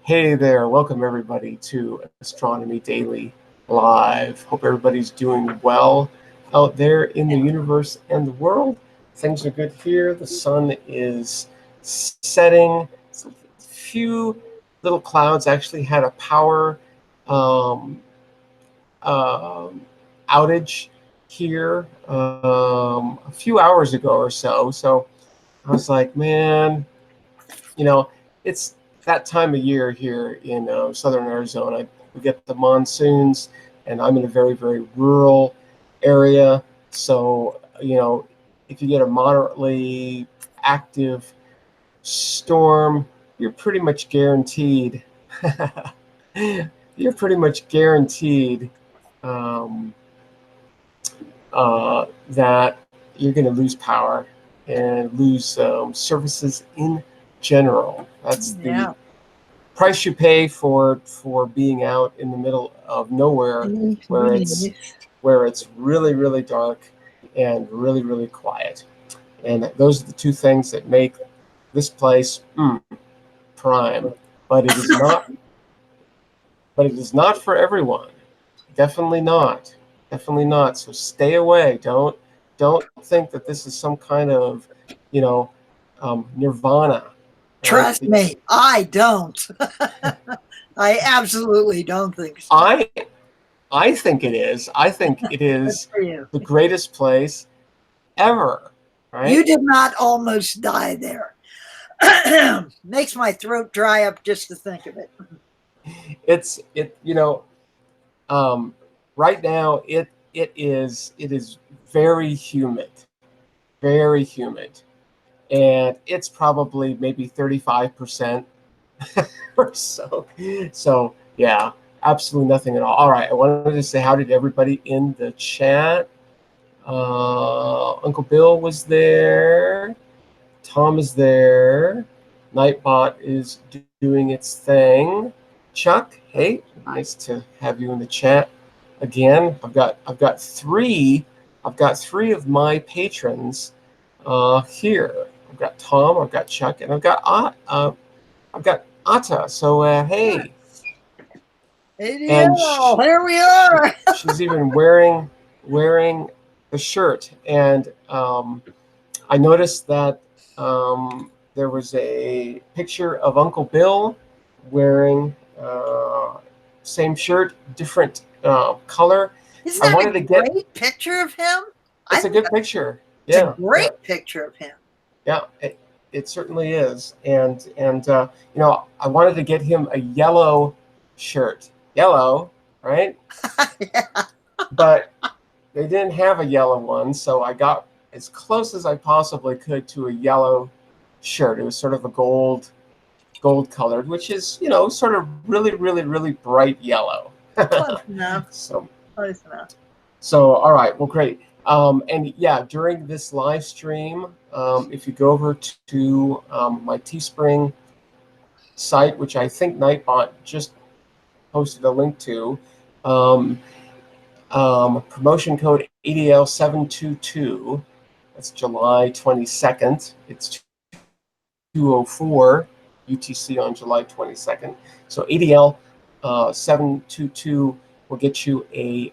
Hey there, welcome everybody to Astronomy Daily Live. Hope everybody's doing well out there in the universe and the world. Things are good here. The sun is setting. A few little clouds actually had a power um, outage here a few hours ago or so. So I was like, man, it's that time of year here in southern Arizona. We get the monsoons, and I'm in a very, very rural area. So, if you get a moderately active storm, you're pretty much guaranteed. You're pretty much guaranteed um, that you're going to lose power and lose services in general. That's the price you pay for being out in the middle of nowhere, where it's really, really dark and really, really quiet. And those are the two things that make this place prime. But it is not. But it is not for everyone. Definitely not. Definitely not. So stay away. Don't think that this is some kind of, nirvana. Trust me, I don't. I absolutely don't think so. I think it is. I think it is the greatest place ever. Right? You did not almost die there. Makes my throat dry up just to think of it. Right now it is very humid, very humid, and it's probably maybe 35% or so. So yeah, absolutely nothing at all. All right, I wanted to say how did everybody in the chat. Uncle Bill was there. Tom is there. Nightbot is doing its thing. Chuck, hey, nice to have you in the chat again. I've got three of my patrons here. I've got Tom, I've got Chuck, and I've got Atta. So hey. And here we are. She's even wearing the shirt, and I noticed that there was a picture of Uncle Bill wearing same shirt, different color. Isn't that a great picture of him? It's a good picture. Yeah, it's a great picture of him. Yeah, it certainly is. And I wanted to get him a yellow shirt. Yellow, right? Yeah. But they didn't have a yellow one, so I got as close as I possibly could to a yellow shirt. It was sort of a gold colored, which is, sort of really, really, really bright yellow. Close enough. Close enough. So, all right, well, great. And yeah, during this live stream, if you go over to my Teespring site, which I think Nightbot just posted a link to, promotion code ADL722. That's July 22nd. It's 2:04 UTC on July 22nd. So ADL 722 will get you a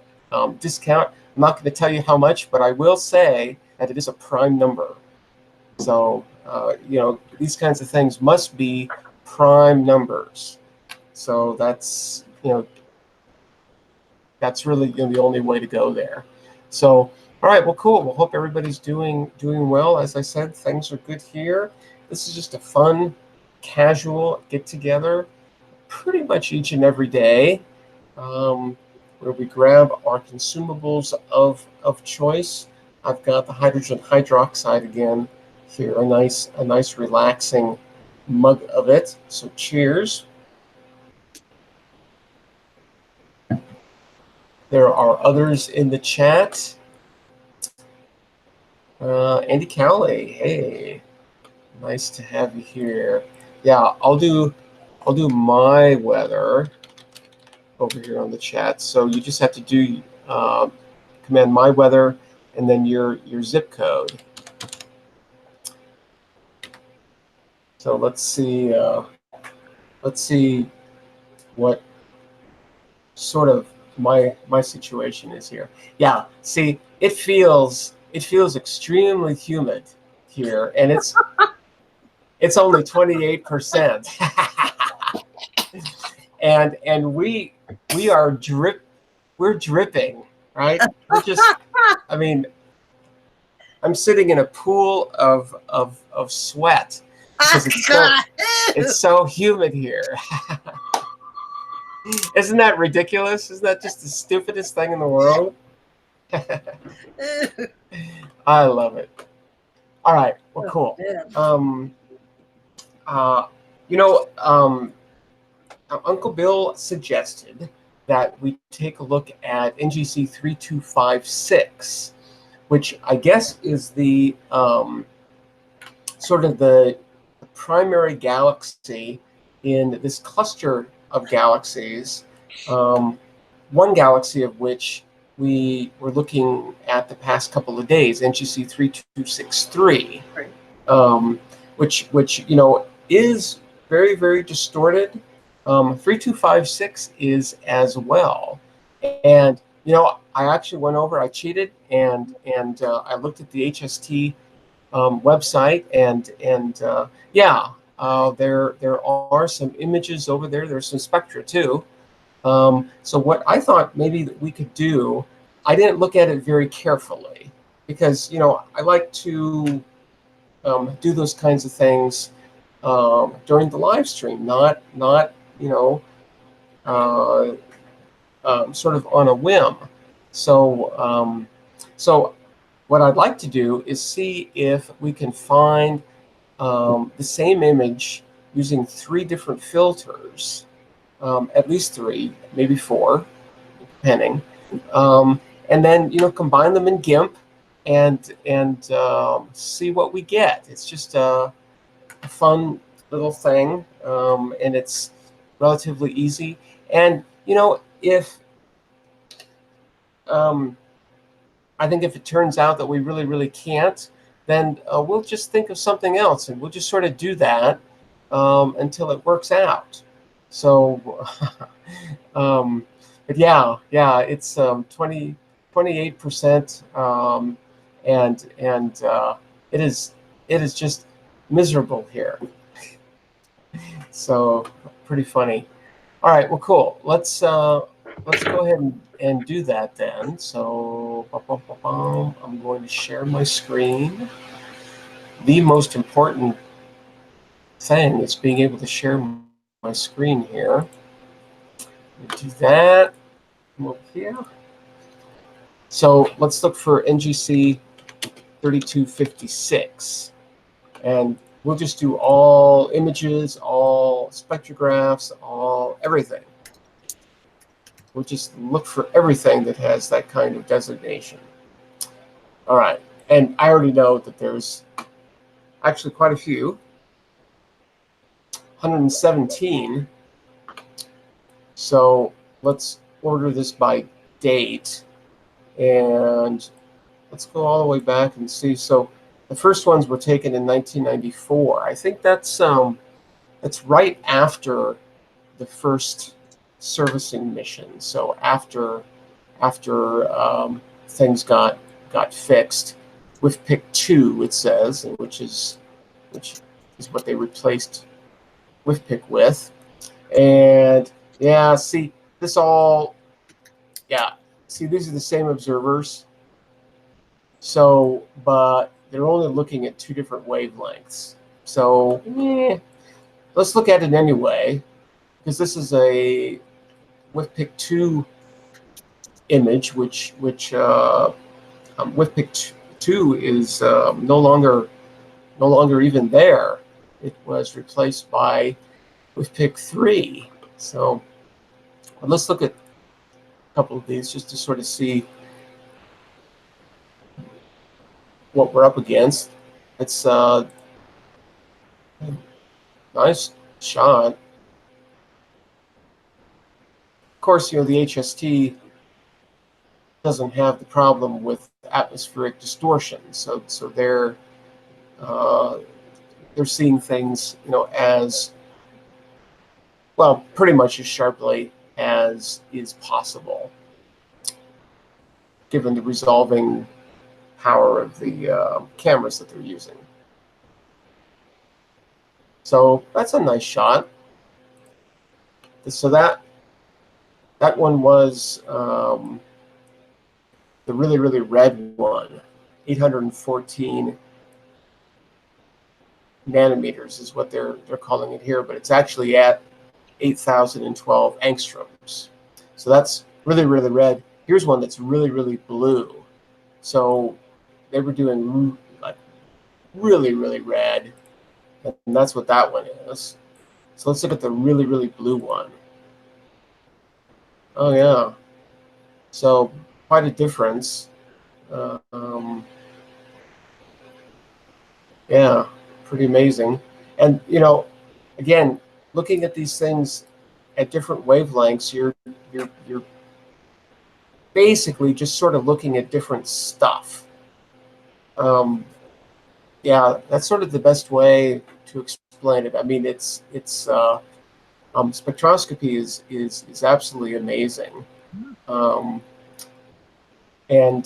discount. I'm not going to tell you how much, but I will say that it is a prime number. So, these kinds of things must be prime numbers. So that's really the only way to go there. So, all right, well, cool. Well, hope everybody's doing well. As I said, things are good here. This is just a fun, casual get-together pretty much each and every day, where we grab our consumables of choice. I've got the hydrogen hydroxide again here, a nice relaxing mug of it. So cheers. There are others in the chat. Andy Cowley, hey, nice to have you here. Yeah, I'll do my weather over here on the chat. So you just have to do command my weather and then your zip code. So let's see. let's see what sort of my situation is here. Yeah, see, it feels extremely humid here, and it's only 28%. and we're dripping, right? We're just, I mean, I'm sitting in a pool of sweat because it's so humid here. Isn't that ridiculous? Isn't that just the stupidest thing in the world? I love it. All right, well, cool. You know, Uncle Bill suggested that we take a look at NGC 3256, which I guess is the sort of the primary galaxy in this cluster of galaxies. One galaxy of which we were looking at the past couple of days, NGC 3263, which you know is very, very distorted. 3256 is as well, and you know I actually went over, I cheated, and I looked at the HST website, and yeah, there are some images over there. There's some spectra too. So what I thought maybe that we could do, I didn't look at it very carefully because you know I like to do those kinds of things during the live stream, not you know sort of on a whim. So so what I'd like to do is see if we can find the same image using 3 different filters, at least 3, maybe 4, depending, and then you know combine them in GIMP and see what we get. It's just a fun little thing, and it's relatively easy. And you know if I think if it turns out that we really can't, then we'll just think of something else, and we'll just sort of do that until it works out. So, but yeah, it's 28%, and it is just miserable here. So pretty funny. All right, well, cool. Let's go ahead and do that then. So I'm going to share my screen. The most important thing is being able to share my screen here. Do that. Come over here. So let's look for NGC 3256, and we'll just do all images, all spectrographs, all everything. We'll just look for everything that has that kind of designation. All right, and I already know that there's actually quite a few, 117. So let's order this by date, and let's go all the way back and see. So the first ones were taken in 1994. I think that's right after the first servicing mission. So after things got fixed with PIC 2, it says, which is what they replaced with PIC with. And yeah, see this all. Yeah, see these are the same observers. So, but they're only looking at 2 different wavelengths. So, let's look at it anyway, because this is a with PIC 2 image, which with PIC 2 is no longer even there. It was replaced by with PIC 3. So let's look at a couple of these just to sort of see what we're up against. It's nice shot. Of course, you know, the HST doesn't have the problem with atmospheric distortion, so they're seeing things, you know, as well, pretty much as sharply as is possible, given the resolving power of the cameras that they're using. So that's a nice shot. So that one was the really, really red one, 814 nanometers is what they're calling it here, but it's actually at 8,012 angstroms. So that's really, really red. Here's one that's really, really blue. So they were doing like really, really red, and that's what that one is. So let's look at the really, really blue one. Oh yeah, so quite a difference. Yeah, pretty amazing. And again, looking at these things at different wavelengths, you're basically just sort of looking at different stuff. Yeah, that's sort of the best way to explain it. I mean, it's spectroscopy is absolutely amazing, and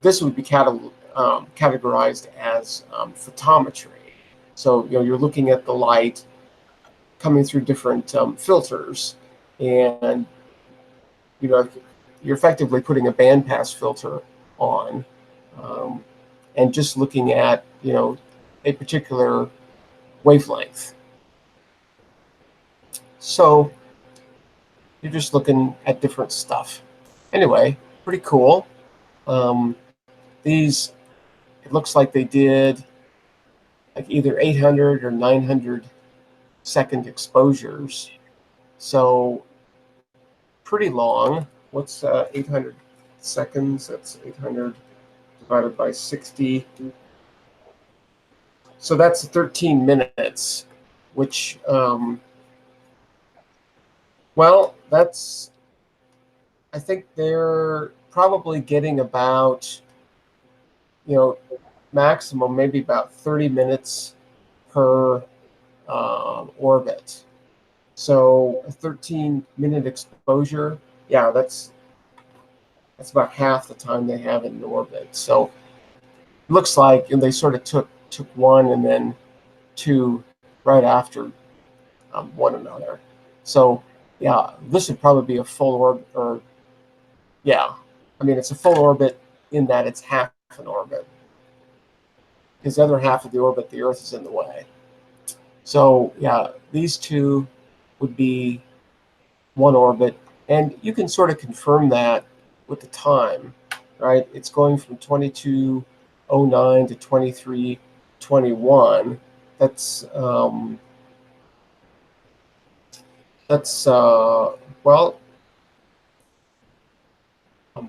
this would be categorized as photometry. So you're looking at the light coming through different filters, and you're effectively putting a bandpass filter on, and just looking at a particular wavelength. So you're just looking at different stuff. Anyway, pretty cool. These, it looks like they did like either 800 or 900 second exposures. So pretty long. What's 800 seconds? That's 800 divided by 60. So that's 13 minutes, which, well, that's, I think they're probably getting about, maximum maybe about 30 minutes per orbit. So a 13-minute exposure, yeah, that's about half the time they have in orbit. So it looks like they sort of took one and then two right after one another. So yeah, this would probably be a full orbit, or yeah, I mean it's a full orbit in that it's half an orbit, because the other half of the orbit, the Earth is in the way. So yeah, these two would be one orbit, and you can sort of confirm that with the time, right? It's going from 2209 to 2321. That's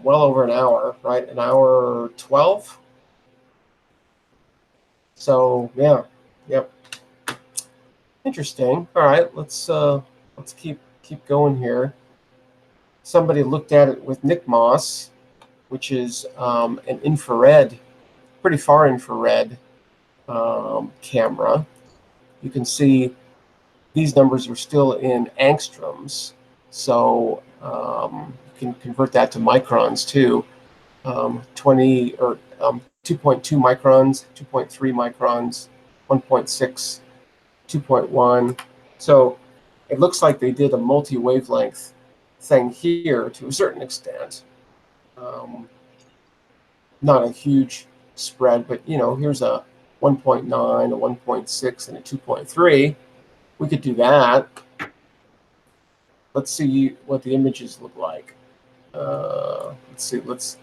well over an hour, right? An hour 12. So yeah, yep. Interesting. All right, let's keep going here. Somebody looked at it with NICMOS, which is an infrared, pretty far infrared camera. You can see these numbers are still in angstroms, so you can convert that to microns too. 20 or 2.2 microns, 2.3 microns, 1.6, 2.1. So it looks like they did a multi-wavelength thing here to a certain extent. Not a huge spread, but here's a 1.9, a 1.6, and a 2.3. We could do that. Let's see what the images look like. Let's see. Let's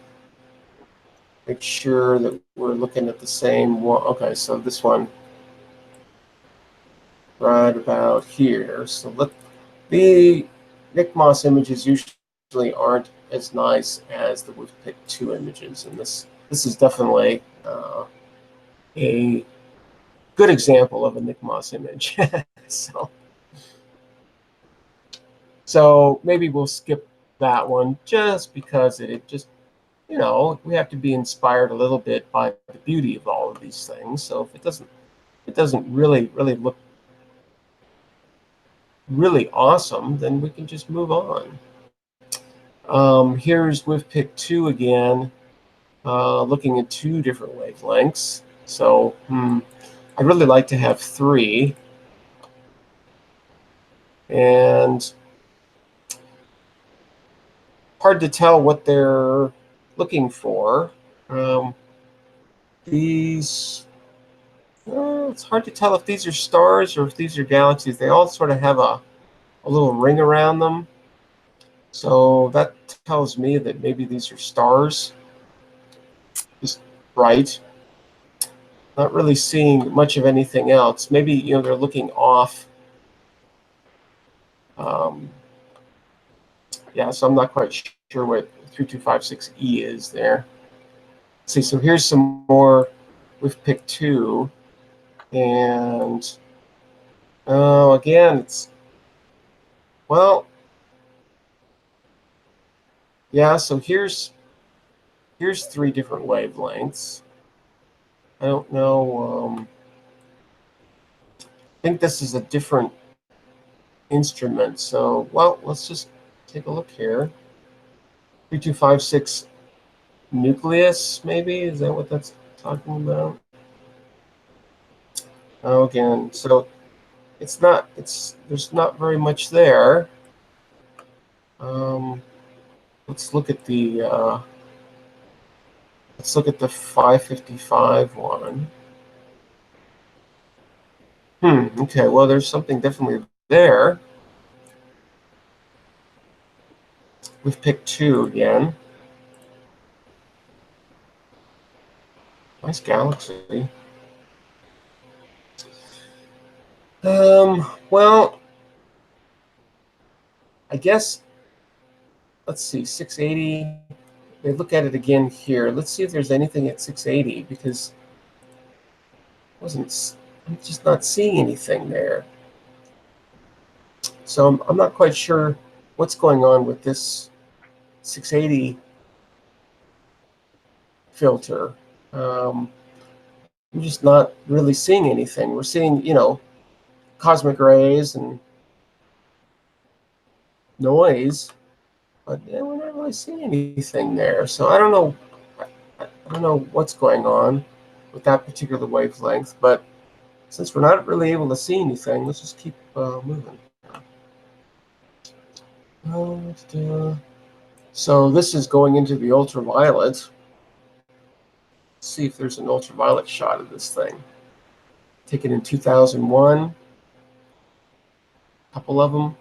make sure that we're looking at the same one. Okay, so this one right about here. So the NICMOS images usually aren't as nice as the WIFPIC 2 images, and this is definitely a good example of a NICMOS image. So maybe we'll skip that one just because it just, we have to be inspired a little bit by the beauty of all of these things. So if it doesn't really look really awesome, then we can just move on. Here's we've picked 2 again, looking at 2 different wavelengths. So I'd really like to have 3. And hard to tell what they're looking for. These, it's hard to tell if these are stars or if these are galaxies. They all sort of have a little ring around them. So that tells me that maybe these are stars. Just bright. Not really seeing much of anything else. Maybe, they're looking off. Yeah, so I'm not quite sure what 3256E is there. Let's see, so here's some more. We've picked 2. And again, it's, well, yeah, so here's 3 different wavelengths. I don't know. I think this is a different instrument. So, well, let's just take a look here. 3256 nucleus, maybe? Is that what that's talking about? Oh, again, so there's not very much there. Let's look at the 555 one. Okay, well, there's something definitely there. We've picked 2 again. Nice galaxy. Well, I guess, let's see, 680. They look at it again here. Let's see if there's anything at 680, because I'm just not seeing anything there. So I'm not quite sure what's going on with this 680 filter. I'm just not really seeing anything. We're seeing, cosmic rays and noise, but we're not really seeing anything there. So I don't know. I don't know what's going on with that particular wavelength. But since we're not really able to see anything, let's just keep moving. So this is going into the ultraviolet. Let's see if there's an ultraviolet shot of this thing. Taken in 2001. A couple of them.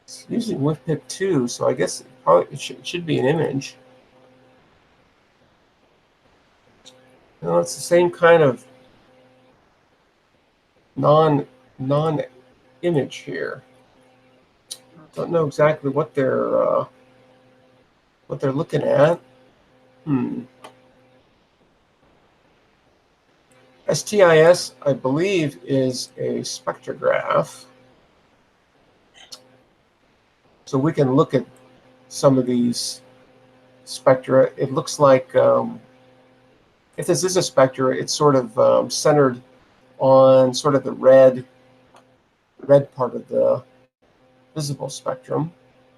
It's usually with PIP 2, so I guess it should be an image. No, it's the same kind of non-image here. Don't know exactly what they're looking at. STIS, I believe, is a spectrograph. So we can look at some of these spectra. It looks like, if this is a spectra, it's sort of centered on sort of the red part of the visible spectrum.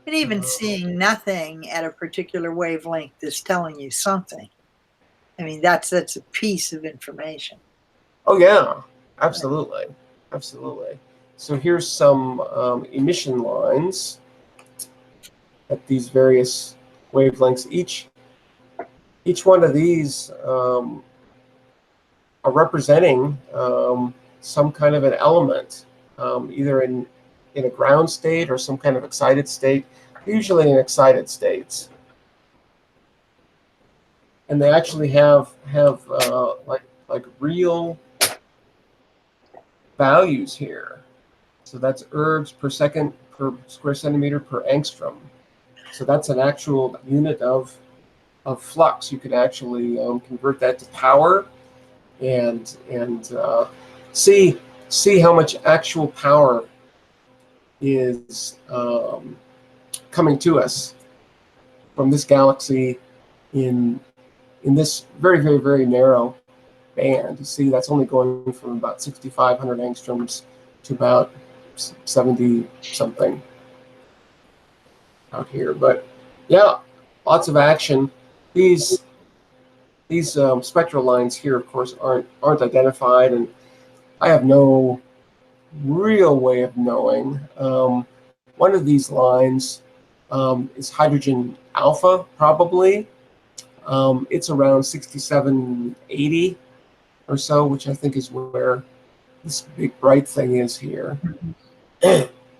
And even seeing nothing at a particular wavelength is telling you something. I mean, that's a piece of information. Oh yeah, absolutely, absolutely. So here's some emission lines at these various wavelengths. Each one of these are representing some kind of an element, either in a ground state or some kind of excited state, usually in excited states. And they actually have like real values here. So that's ergs per second per square centimeter per angstrom. So that's an actual unit of flux. You could actually convert that to power and see how much actual power is coming to us from this galaxy in this very, very, very narrow band. You see, that's only going from about 6,500 angstroms to about 70 something out here. But yeah, lots of action. These spectral lines here, of course, aren't identified, and I have no real way of knowing. One of these lines is hydrogen alpha, probably. It's around 6780 or so, which I think is where this big bright thing is here.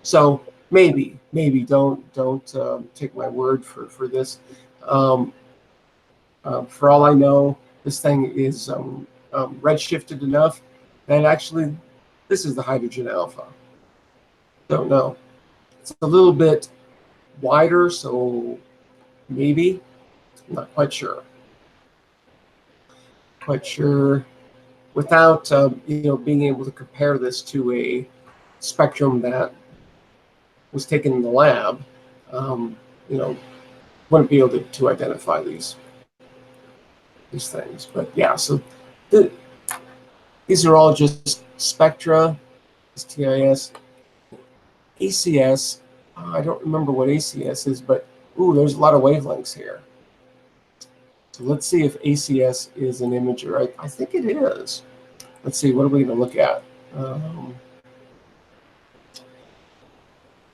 So maybe don't take my word for this. For all I know, this thing is redshifted enough that actually this is the hydrogen alpha. Don't know. It's a little bit wider, so maybe. I'm not quite sure. Quite sure. Without being able to compare this to a spectrum that was taken in the lab, wouldn't be able to identify these things. But yeah, so these are all just spectra. TIS, ACS. I don't remember what ACS is, but ooh, there's a lot of wavelengths here. So let's see if ACS is an imager. I think it is. Let's see, what are we going to look at?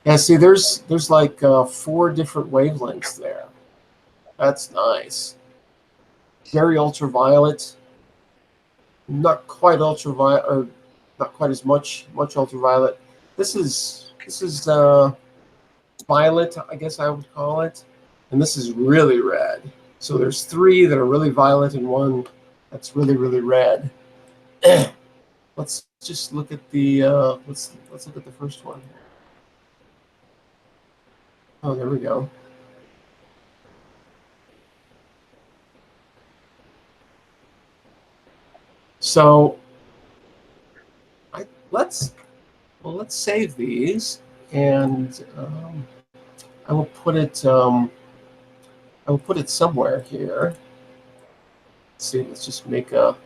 Yeah, see, there's like 4 different wavelengths there. That's nice. Very ultraviolet. Not quite ultraviolet, or not quite as much ultraviolet. This is violet, I guess I would call it, and this is really red. So there's 3 that are really violet and 1 that's really, really red. Let's just look at the let's look at the first one. Oh, there we go. So let's save these, and I will put it somewhere here. Let's see. Let's just make a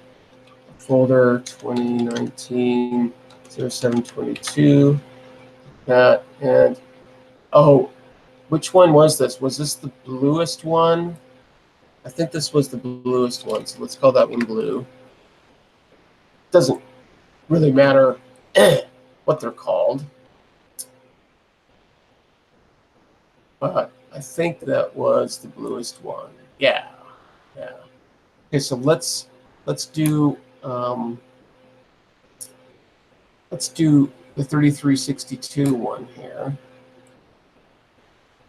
folder 2019 0722. That, and oh, which one was this? Was this the bluest one? I think this was the bluest one. So let's call that one blue. Doesn't really matter what they're called, but I think that was the bluest one. Yeah. Okay, so let's do the 3362 one here,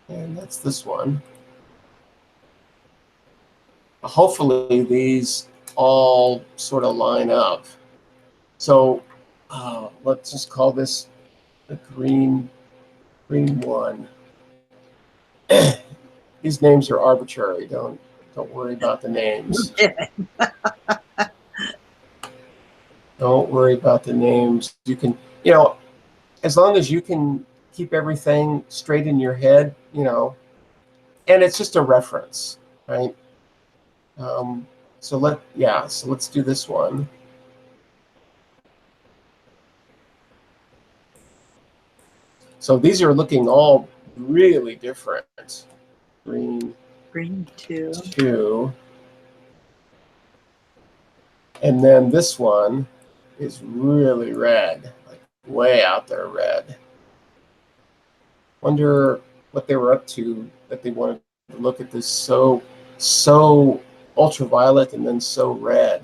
and that's this one. Hopefully these all sort of line up. So let's just call this the green one. These names are arbitrary. Don't worry about the names. Don't worry about the names. You can, as long as you can keep everything straight in your head, and it's just a reference, right? So let's do this one. So these are looking all really different. Green 2. And then this one is really red, like way out there red. Wonder what they were up to that they wanted to look at this so ultraviolet and then so red.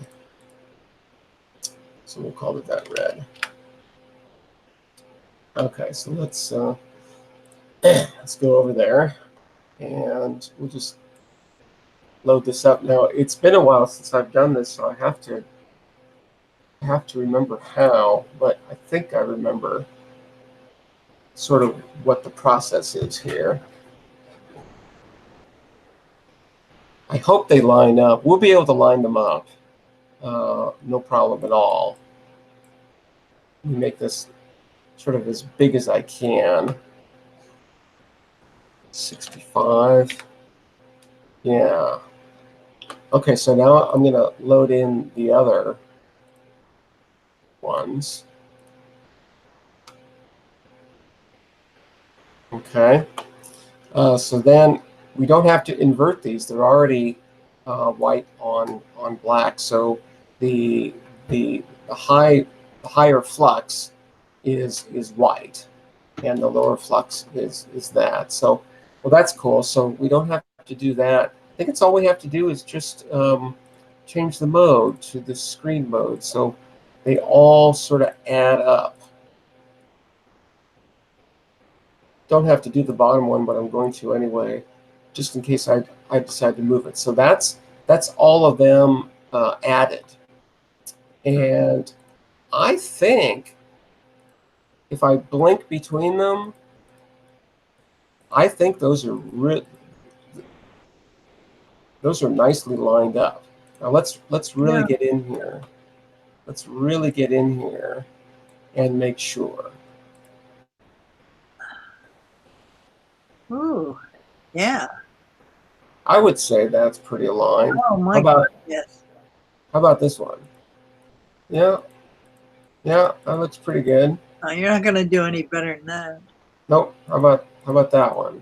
So we'll call it that red. Okay, so let's go over there, and we'll just load this up. Now, it's been a while since I've done this, so I have to remember how, but I think I remember sort of what the process is here. I hope they line up. We'll be able to line them up. No problem at all. Let me make this sort of as big as I can. 65. Yeah. Okay, so now I'm going to load in the other ones. Okay. So then we don't have to invert these. They're already white on black. So the the higher flux is white, and the lower flux is that. So, well, that's cool. So we don't have to do that. I think it's all we have to do is just change the mode to the screen mode. So they all sort of add up. Don't have to do the bottom one, but I'm going to anyway, just in case I decide to move it. So that's all of them added. And I think if I blink between them, I think those are nicely lined up. Now let's really get in here. Let's really get in here and make sure. Ooh, yeah. I would say that's pretty aligned. Oh my God, yes. How about this one? Yeah, yeah, that looks pretty good. You're not going to do any better than that. Nope. How about that one?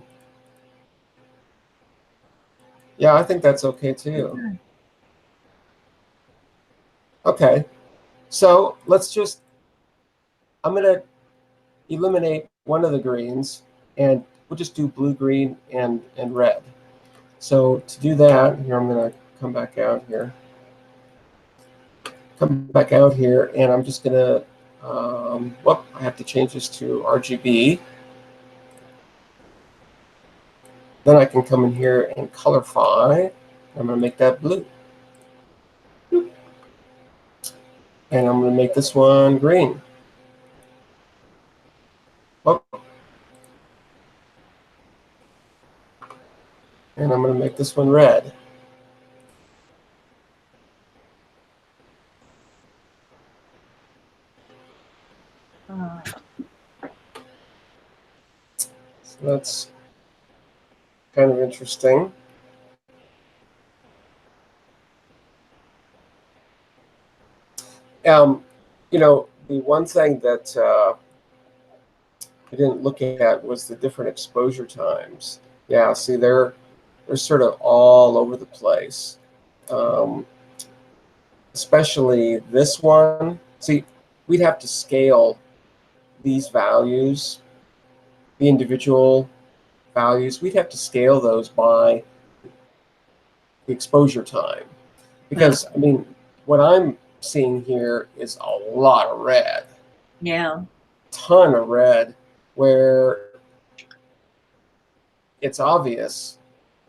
Yeah, I think that's okay too. Okay, so let's just. I'm gonna eliminate one of the greens, and we'll just do blue, green, and red. So to do that, here I'm gonna come back out here. And I'm just gonna. Whoop! I have to change this to RGB. Then I can come in here and colorify. I'm gonna make that blue. And I'm going to make this one green. Oh. And I'm going to make this one red. So that's kind of interesting. The one thing that I didn't look at was the different exposure times. Yeah, see, they're sort of all over the place. Especially this one. See, we'd have to scale these values, the individual values. We'd have to scale those by the exposure time. Because, I mean, what I'm seeing here is a lot of red. Yeah. Ton of red, where it's obvious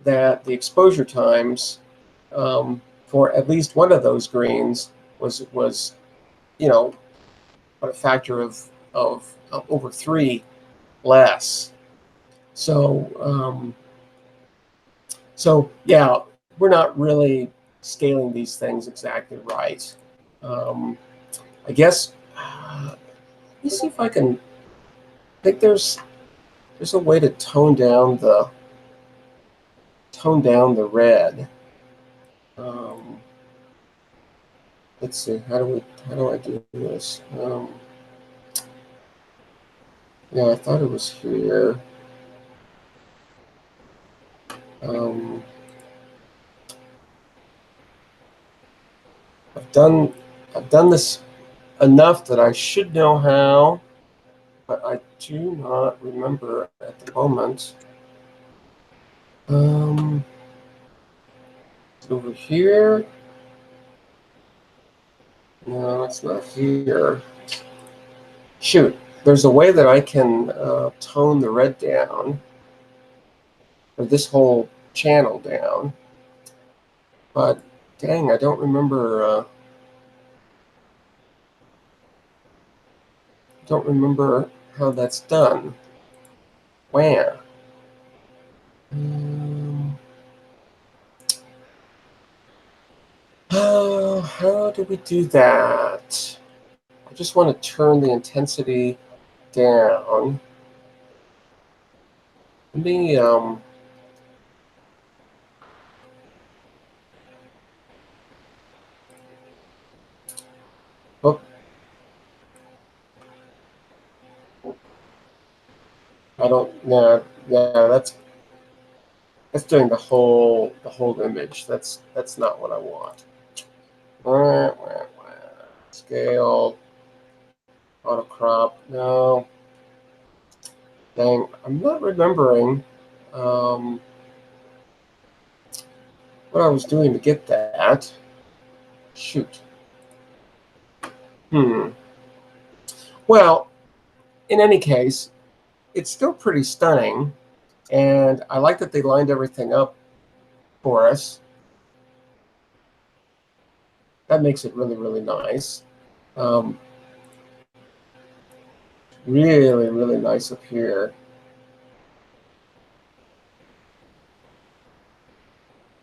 that the exposure times for at least one of those greens was a factor of over 3 less. So yeah, we're not really scaling these things exactly right. I guess. Let me see if I can. I think there's a way to tone down the red. Let's see. How do I do this? Yeah, I thought it was here. I've done this enough that I should know how, but I do not remember at the moment. Over here. No, it's not here. Shoot, there's a way that I can tone the red down, or this whole channel down, but dang, I don't remember. Don't remember how that's done. Where? Oh, how do we do that? I just want to turn the intensity down. Let me oh, I don't know. Yeah, that's doing the whole image. That's not what I want. Scale, auto crop. No, dang, I'm not remembering what I was doing to get that. Shoot. Well, in any case, it's still pretty stunning, and I like that they lined everything up for us. That makes it really, really nice. Really, really nice up here.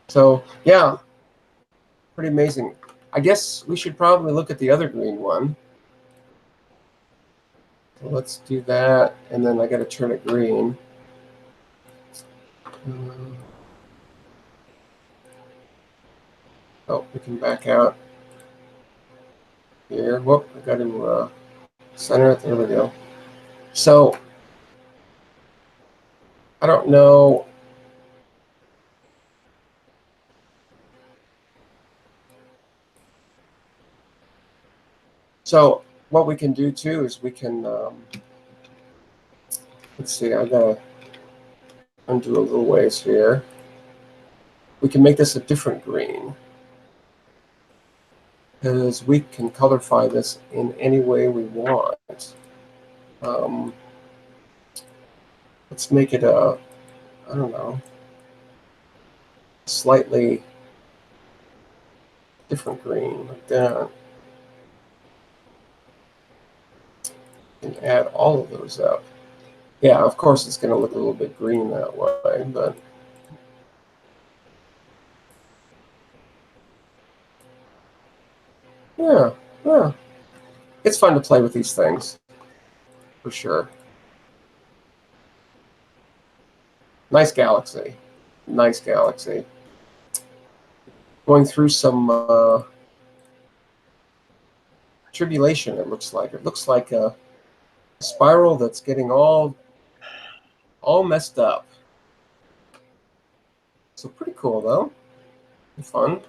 So, yeah, pretty amazing. I guess we should probably look at the other green one. So let's do that, and then I got to turn it green. Oh, we can back out here. Whoop, I got to center it. There we go. So, I don't know. So, what we can do too is we can, let's see, I got to undo a little ways here. We can make this a different green, because we can colorify this in any way we want. Let's make it a, I don't know, slightly different green like that. And add all of those up. Yeah, of course it's going to look a little bit green that way, but yeah, it's fun to play with these things for sure. Nice galaxy, nice galaxy. Going through some tribulation. It looks like a spiral that's getting all messed up. So pretty cool though, fun.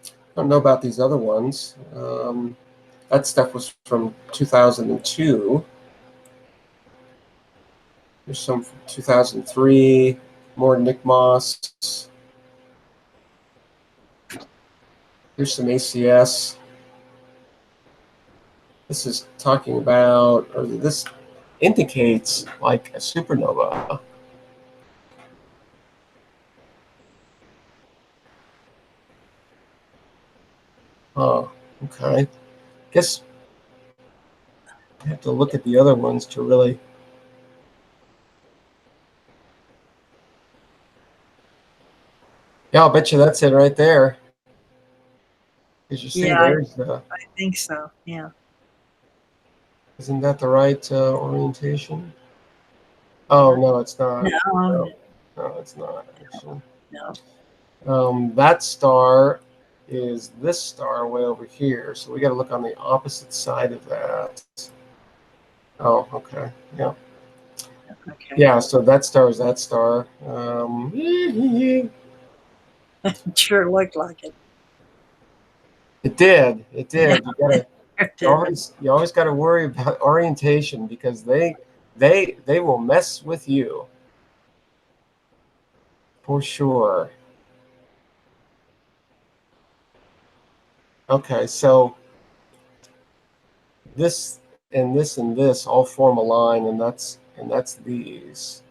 I don't know about these other ones. That stuff was from 2002. There's some from 2003. More Nick Moss. Here's some ACS. This is talking about, or this indicates like a supernova. Oh, okay. Guess I have to look at the other ones to really. Yeah, I'll bet you that's it right there. As you see, there's the. I think so. Yeah. Isn't that the right orientation? Oh no, it's not. No, it's not actually. no. That star is this star way over here, so we got to look on the opposite side of that. Oh, okay, yeah. Okay. Yeah, so that star is that star. It sure looked like it. It did. It did. Yeah. You always got to worry about orientation, because they will mess with you for sure. Okay, so this and this and this all form a line, and that's these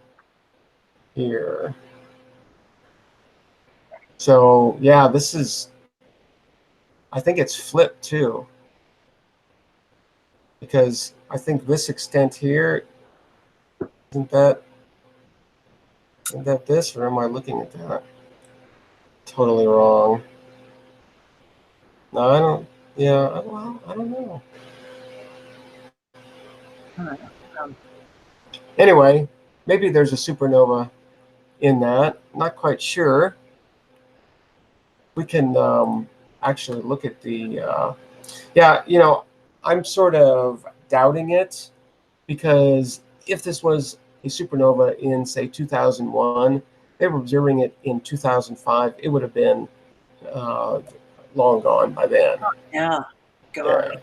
here. So yeah, this is, I think it's flipped too, because I think this extent here, isn't that this, or am I looking at that totally wrong? No, I don't. Yeah, well, I don't know. Anyway, maybe there's a supernova in that. Not quite sure. We can actually look at the. Yeah, I'm sort of doubting it, because if this was a supernova in, say, 2001, they were observing it in 2005, it would have been long gone by then. Yeah, God. Yeah.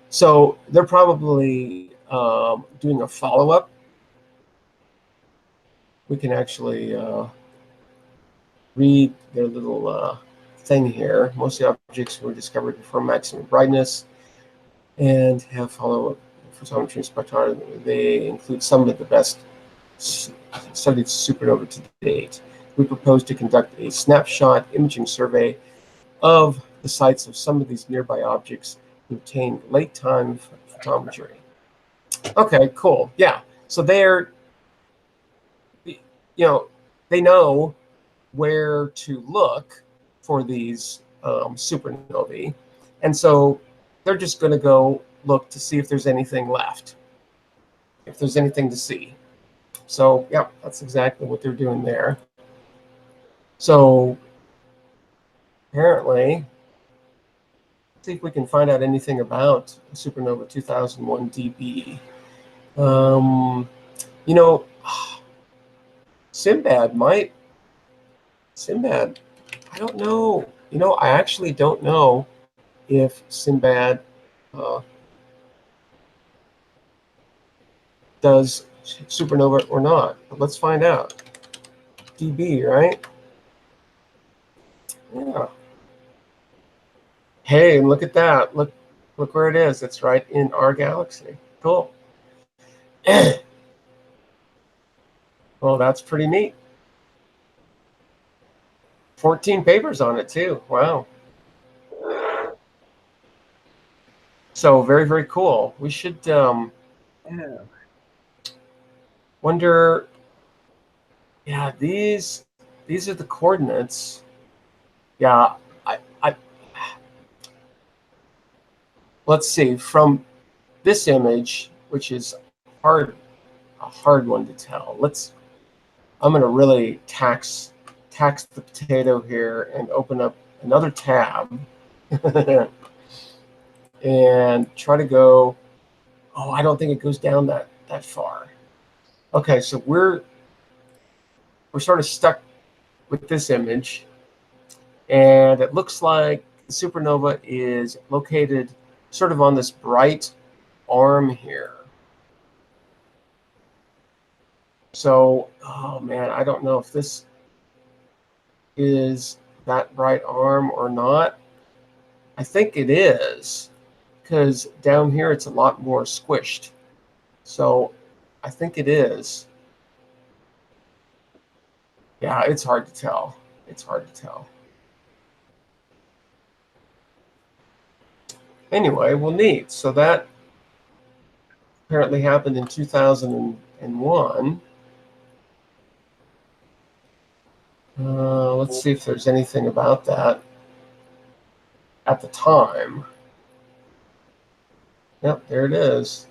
So they're probably doing a follow-up. We can actually read their little thing here. Most of the objects were discovered before maximum brightness and have follow-up photometry and spectrometry. They include some of the best studied supernova to date. We propose to conduct a snapshot imaging survey of the sites of some of these nearby objects to obtain late-time photometry. Okay, cool. Yeah. So they're, they know where to look for these supernovae. And so they're just going to go look to see if there's anything left, if there's anything to see. So, yeah, that's exactly what they're doing there. So apparently, let's see if we can find out anything about supernova 2001 DB. You know, Sinbad, I don't know. I actually don't know if Sinbad does supernova or not. But let's find out. DB, right? Yeah. Hey, and look at that. Look where it is. It's right in our galaxy. Cool. Well, that's pretty neat. 14 papers on it too. Wow. So very, very cool. We should wonder. Yeah, these are the coordinates. Yeah, I let's see, from this image, which is a hard one to tell. I'm going to really tax the potato here and open up another tab and try to go. Oh, I don't think it goes down that far. Okay, so we're sort of stuck with this image, and it looks like the supernova is located sort of on this bright arm here. So, oh man, I don't know if this is that bright arm or not. I think it is, because down here it's a lot more squished. So I think it is. Yeah, it's hard to tell. It's hard to tell. Anyway, well, neat. So that apparently happened in 2001. Let's see if there's anything about that at the time. Yep, there it is.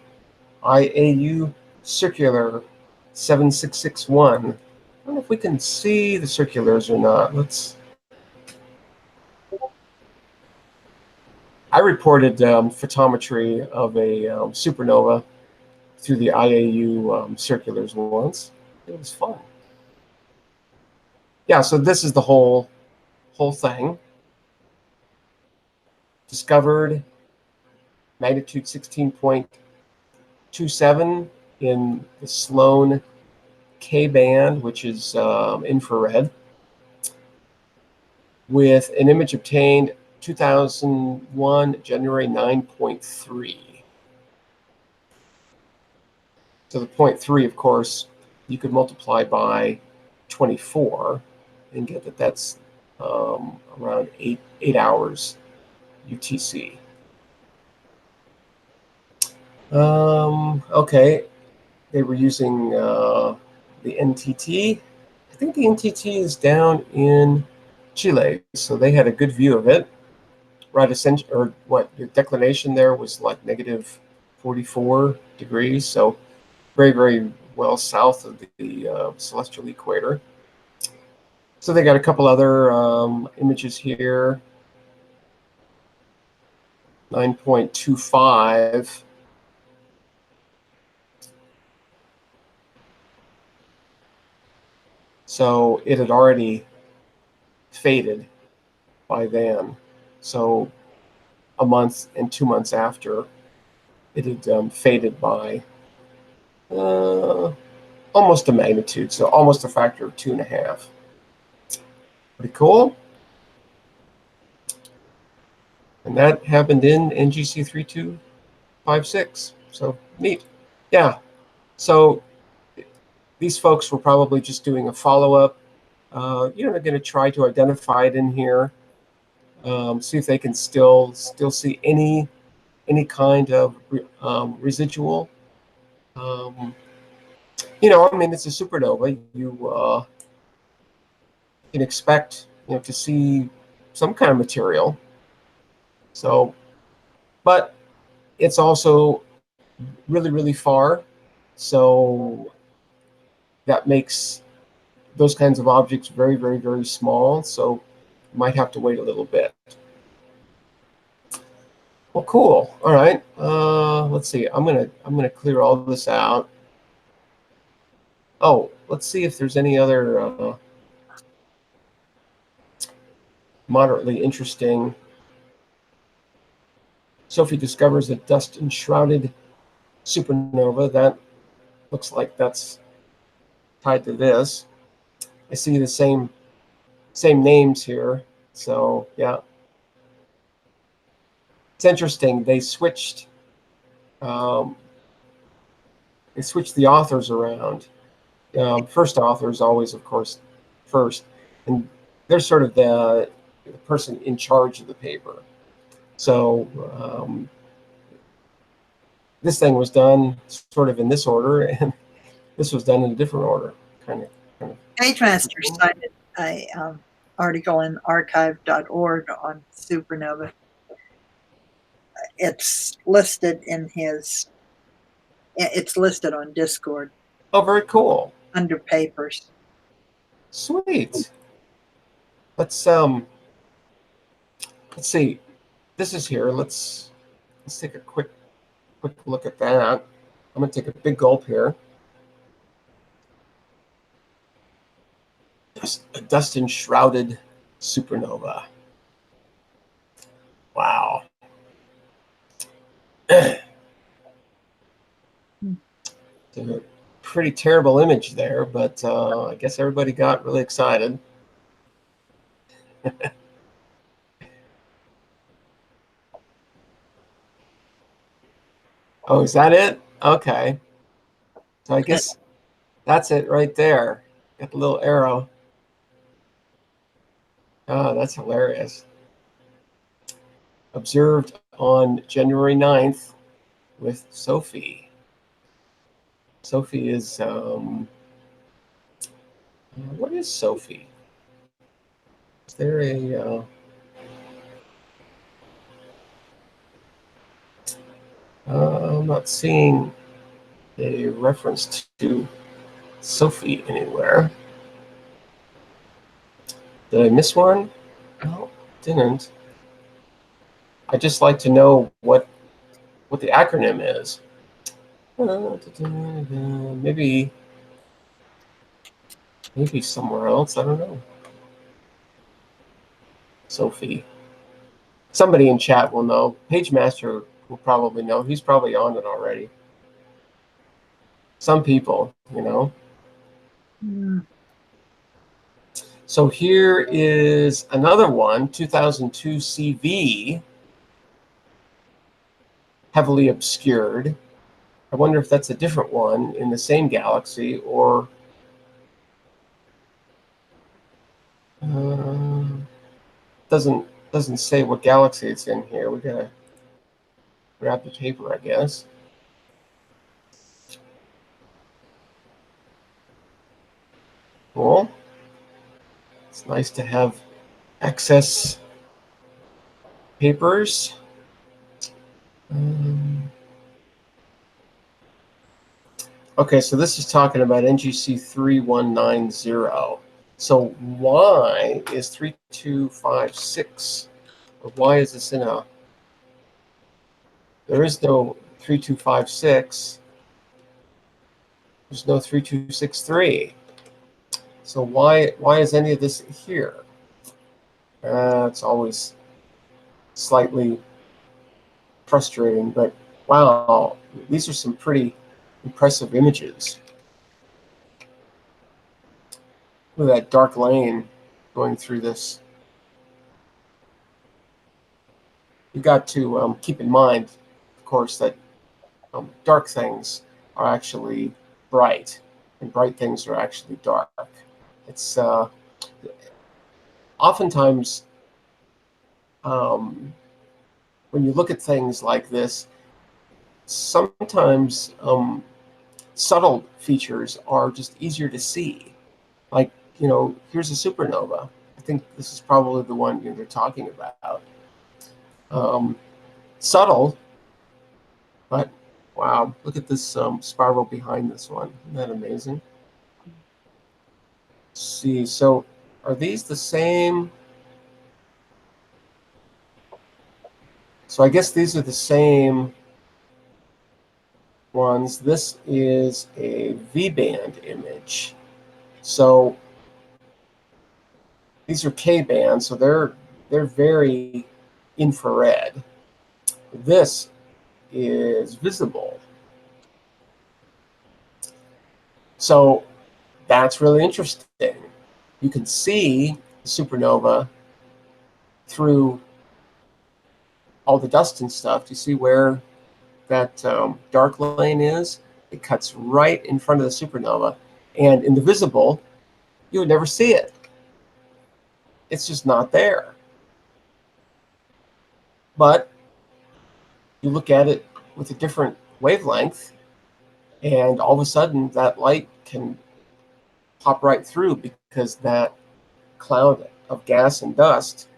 IAU circular 7661. I don't know if we can see the circulars or not. I reported photometry of a supernova through the IAU circulars once. It was fun. Yeah, so this is the whole thing. Discovered magnitude 16.27 in the Sloan K band, which is infrared, with an image obtained 2001 January 9.3. So the 0.3, of course, you could multiply by 24 and get that that's around 8 hours UTC. Okay, they were using the NTT. I think the NTT is down in Chile, so they had a good view of it. Right, or what? The declination there was like negative 44 degrees, so very, very well south of the celestial equator. So they got a couple other images here. 9.25. So it had already faded by then. So a month and 2 months after, it had faded by almost a magnitude, so almost a factor of 2.5. Pretty cool. And that happened in NGC 3256. So neat. Yeah. So these folks were probably just doing a follow-up. They're going to try to identify it in here, see if they can still see any kind of residual. I mean, it's a supernova. You can expect to see some kind of material. So, but it's also really, really far. So that makes those kinds of objects very, very, very small. So you might have to wait a little bit. Well, cool. All right. Let's see. I'm gonna clear all this out. Oh, let's see if there's any other moderately interesting. Sophie discovers a dust-enshrouded supernova. That looks like that's tied to this. I see the same names here. So yeah, it's interesting. They switched the authors around. First author is always, of course, first, and they're sort of the person in charge of the paper. So this thing was done sort of in this order, and this was done in a different order, kind of. PageMaster cited a article in archive.org on supernova. It's listed in his. It's listed on Discord. Oh, very cool. Under papers. Sweet. Let's see. This is here. Let's take a quick look at that. I'm gonna take a big gulp here. A dust-enshrouded supernova. Wow. It's a pretty terrible image there, but I guess everybody got really excited. Oh, is that it? Okay. So I guess that's it right there. Got the little arrow. Oh, that's hilarious. Observed on January 9th with Sophie. Sophie is, what is Sophie? Is there a, I'm not seeing a reference to Sophie anywhere. Did I miss one? No, didn't. I'd just like to know what the acronym is. Maybe somewhere else. I don't know. Sophie. Somebody in chat will know. PageMaster will probably know. He's probably on it already. Some people, So here is another one, 2002 CV, heavily obscured. I wonder if that's a different one in the same galaxy, or doesn't say what galaxy it's in here. We gotta grab the paper, I guess. Cool. It's nice to have excess papers. Okay, so this is talking about NGC 3190. So why is 3256? Or why is this in a? There is no 3256. There's no 3263. So why is any of this here? It's always slightly frustrating, but wow, these are some pretty impressive images. Look at that dark lane going through this. You got to keep in mind, of course, that dark things are actually bright, and bright things are actually dark. It's oftentimes when you look at things like this, sometimes subtle features are just easier to see. Like, here's a supernova. I think this is probably the one they're talking about. Subtle, but wow, look at this spiral behind this one. Isn't that amazing? Let's see, so are these the same? So I guess these are the same ones. This is a V-band image. So these are K-band, so they're very infrared. This is visible. So that's really interesting. You can see the supernova through all the dust and stuff. Do you see where that dark lane is? It cuts right in front of the supernova. And in the visible, you would never see it. It's just not there. But you look at it with a different wavelength, and all of a sudden that light can pop right through because that cloud of gas and dust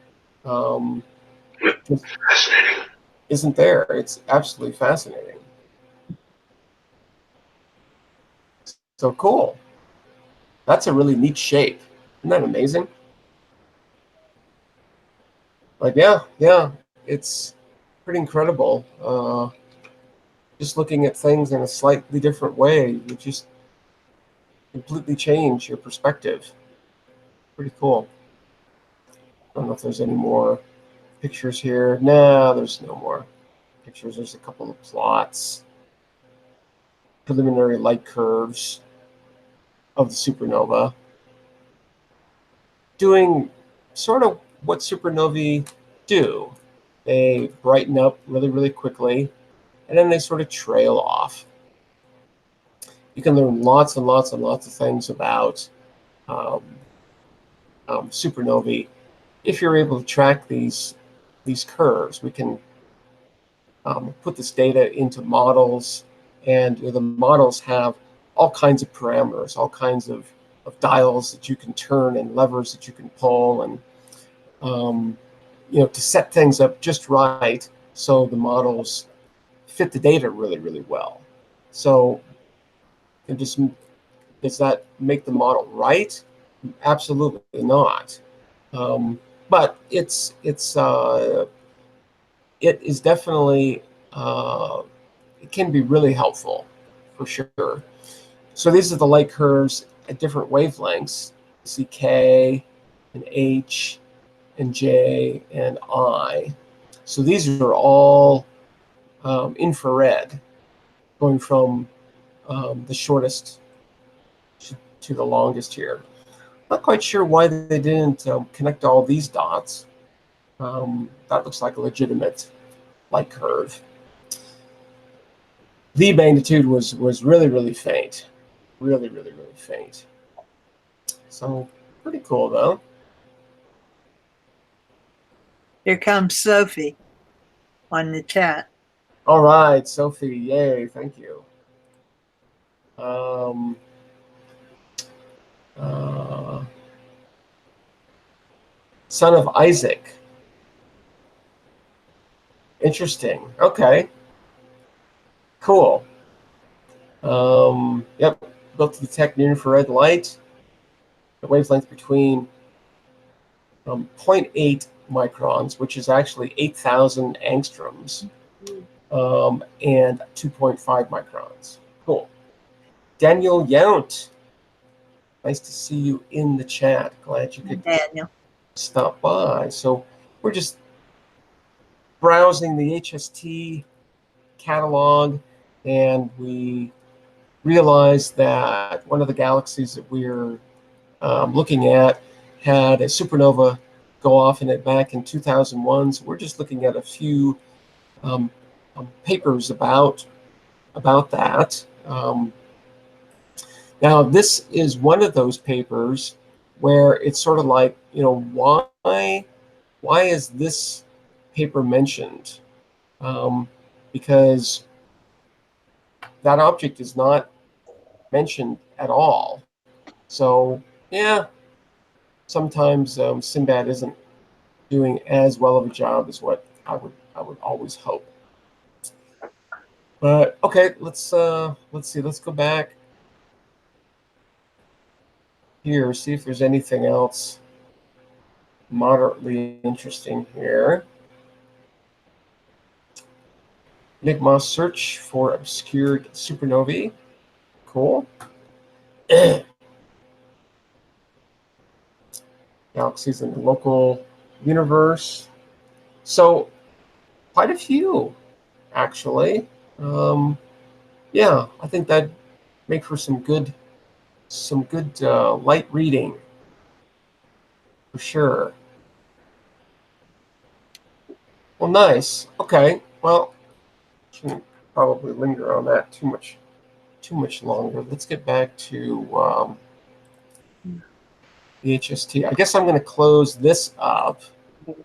isn't there. It's absolutely fascinating. So cool. That's a really neat shape. Isn't that amazing? Like, yeah, it's pretty incredible. Just looking at things in a slightly different way, you just completely change your perspective. Pretty cool. I don't know if there's any more pictures here. No, there's no more pictures. There's a couple of plots, preliminary light curves of the supernova, doing sort of what supernovae do. They brighten up really, really quickly, and then they sort of trail off. You can learn lots and lots and lots of things about supernovae if you're able to track these curves. We can put this data into models, and the models have all kinds of parameters, all kinds of dials that you can turn and levers that you can pull, and to set things up just right so the models fit the data really, really well. So does that make the model right? Absolutely not. But it is definitely it can be really helpful for sure. So these are the light curves at different wavelengths. You see K and H and J and I. So these are all infrared, going from the shortest to the longest here. Not quite sure why they didn't connect all these dots. That looks like a legitimate light curve. The magnitude was really, really faint. Really, really, really faint. So pretty cool, though. Here comes Sophie on the chat. All right, Sophie, yay, thank you. Son of Isaac. Interesting. Okay. Cool. Yep. Built to detect near-infrared light. The wavelength between 0.8 microns, which is actually 8,000 angstroms, and 2.5 microns. Cool. Daniel Yount. Nice to see you in the chat. Glad you could Daniel. stop by. So we're just browsing the HST catalog, and we realized that one of the galaxies that we're looking at had a supernova go off in it back in 2001. So we're just looking at a few papers about that. Now, this is one of those papers where it's sort of like, why is this paper mentioned? Because that object is not mentioned at all. So, yeah, sometimes Sinbad isn't doing as well of a job as what I would always hope. But okay, let's see. Let's go back here, see if there's anything else moderately interesting here. Enigma search for obscured supernovae. Cool. Galaxies in the local universe. So quite a few, actually. Yeah, I think that'd make for some good light reading for sure. Well, nice. Okay. Well, shouldn't probably linger on that too much longer. Let's get back to the HST. I guess I'm going to close this up.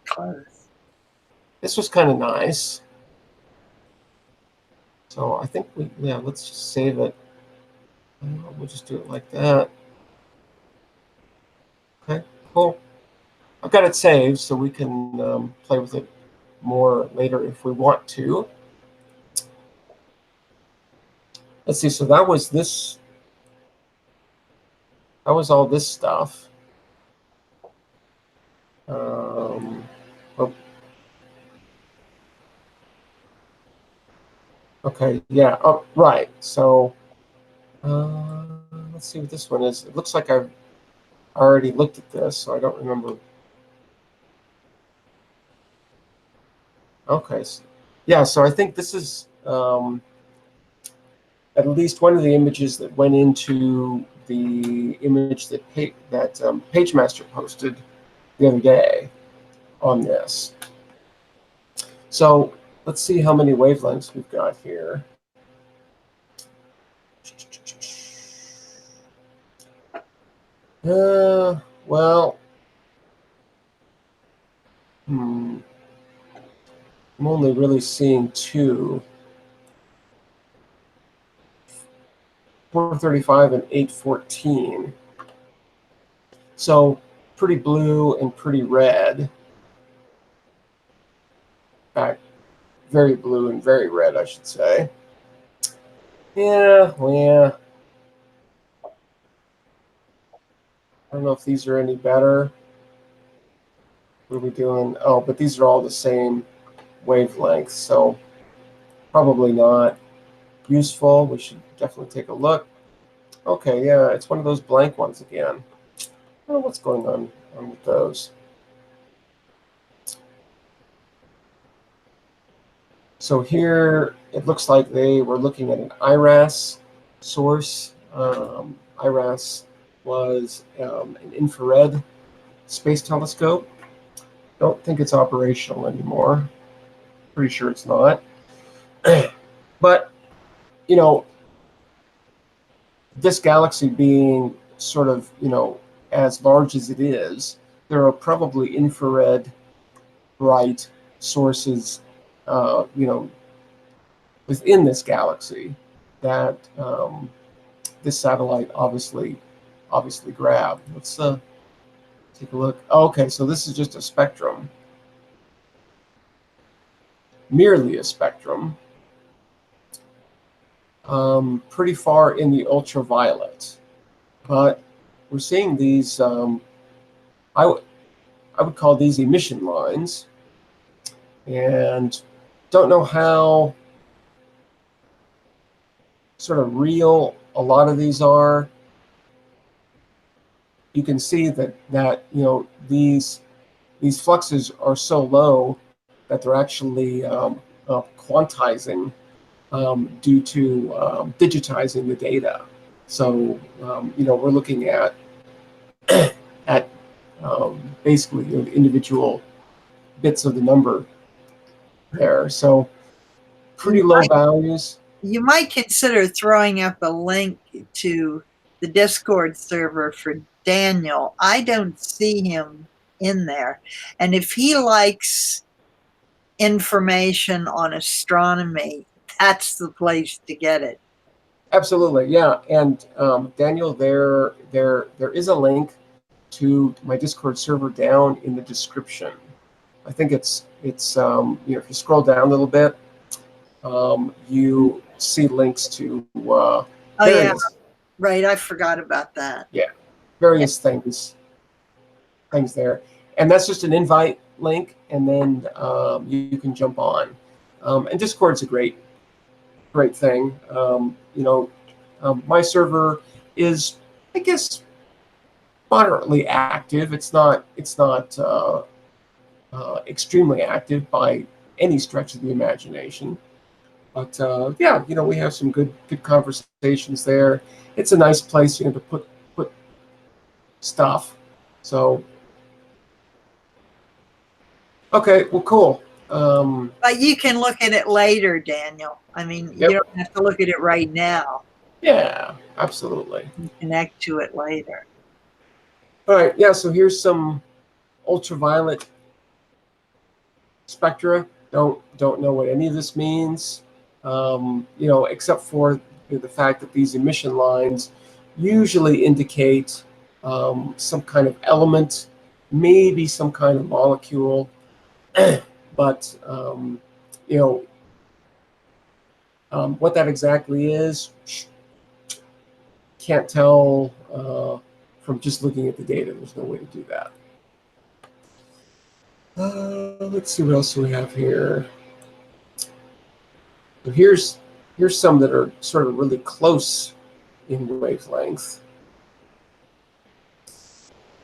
Close. This was kind of nice. So I think let's just save it. We'll just do it like that. Okay, cool. I've got it saved, so we can play with it more later if we want to. Let's see. So that was this. That was all this stuff. Oh. Okay. Yeah. Oh, right. So let's see what this one is. It looks like I've already looked at this, so I don't remember. Okay. So, yeah. So I think this is at least one of the images that went into the image that PageMaster posted the other day on this. So let's see how many wavelengths we've got here. Well, I'm only really seeing two. 435 and 814. So pretty blue and pretty red. In fact, very blue and very red, I should say. Yeah, well, I don't know if these are any better. What are we doing? Oh, but these are all the same wavelength, so probably not useful. We should definitely take a look. Okay, yeah, it's one of those blank ones again. I don't know what's going on with those. So here it looks like they were looking at an IRAS source. IRAS was an infrared space telescope. Don't think it's operational anymore. Pretty sure it's not. But, this galaxy being sort of, as large as it is, there are probably infrared bright sources, within this galaxy that this satellite obviously grabbed. Let's take a look. Oh, okay, so this is just a spectrum, merely a spectrum. Pretty far in the ultraviolet, but we're seeing these. I would call these emission lines, and don't know how sort of real a lot of these are. you can see that these fluxes are so low that they're actually quantizing due to digitizing the data. So we're looking at at basically individual bits of the number there. So pretty low values. You might consider throwing up a link to the Discord server for Daniel. I don't see him in there. And if he likes information on astronomy, that's the place to get it. Absolutely, yeah. And Daniel, there is a link to my Discord server down in the description. I think it's if you scroll down a little bit, you see links to oh yeah, right. I forgot about that. Yeah, various things there, and that's just an invite link, and then you can jump on. And Discord's a great thing. My server is, I guess, moderately active. It's not extremely active by any stretch of the imagination. But yeah, we have some good conversations there. It's a nice place, to put stuff. So okay, well, cool. But you can look at it later, Daniel. I mean, Yep. You don't have to look at it right now. Yeah, absolutely. You connect to it later. All right, yeah. So here's some ultraviolet spectra. Don't know what any of this means. Except for the fact that these emission lines usually indicate some kind of element, maybe some kind of molecule, but what that exactly is, can't tell from just looking at the data. There's no way to do that. Let's see what else we have here. So here's some that are sort of really close in wavelength.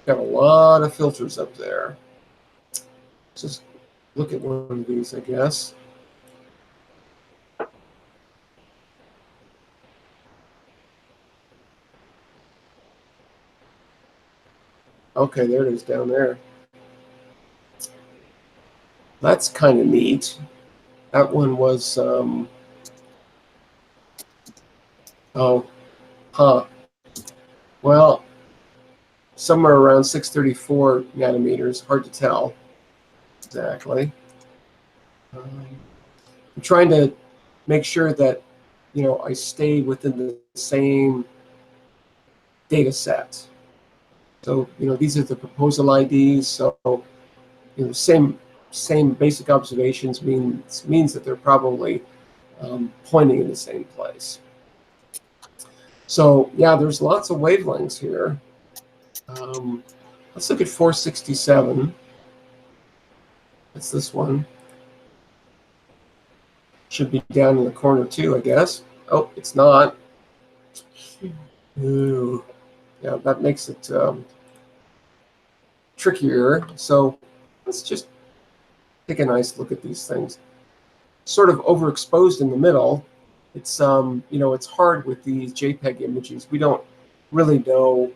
Got a lot of filters up there. Just look at one of these, I guess. Okay, there it is down there. That's kind of neat. That one was, well, somewhere around 634 nanometers. Hard to tell exactly. I'm trying to make sure that, I stay within the same data set. So, these are the proposal IDs. So, same basic observations means that they're probably pointing in the same place. So yeah, there's lots of wavelengths here. Let's look at 467. That's this one. Should be down in the corner too, I guess. Oh, it's not. Ooh. Yeah, that makes it trickier. So let's just take a nice look at these things. Sort of overexposed in the middle. It's it's hard with these JPEG images. We don't really know